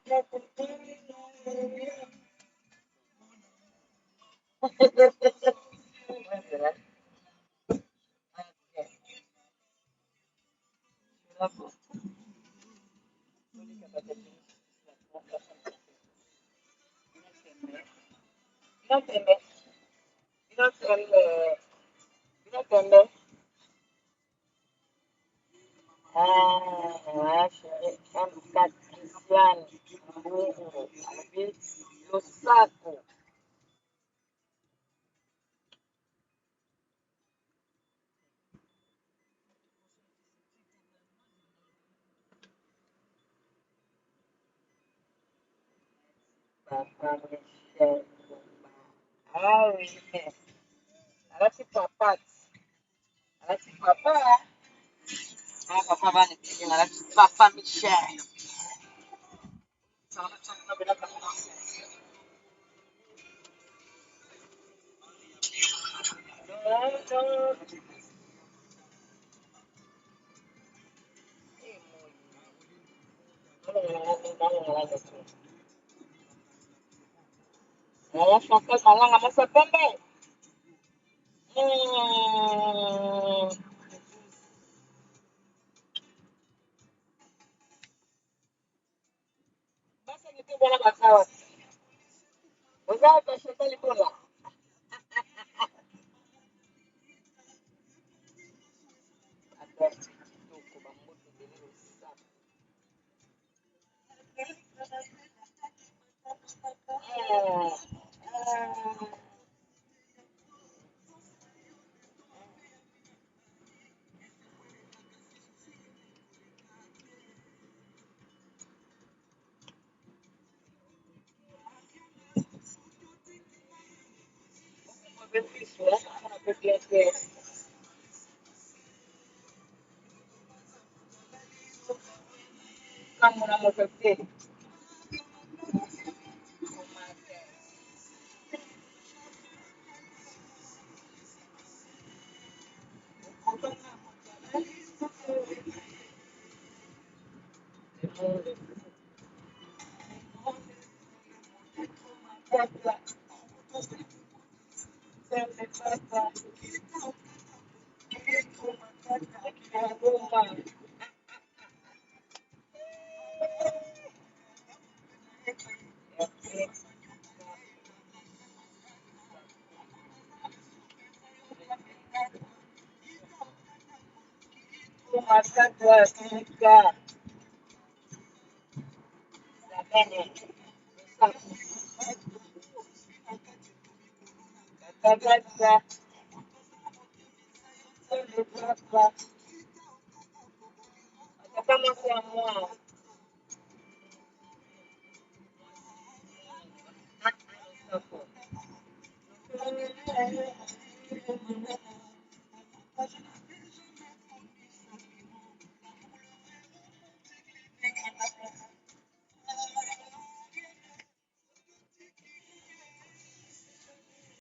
Ah, M4 Cristiano, burro, lo saco. Papá Michel. Ah oui, alors c'est papa. Alors c'est papa. Ah, papa va nous dire, alors c'est papa Michel. Oh, Chantal malang sama sepembe. Hmm. Basi nipe bwana basawa. Uzao kwa Chantal bola. Kamu nama seperti makan dua tiga. Kata-kata, kata-kata, kata-kata,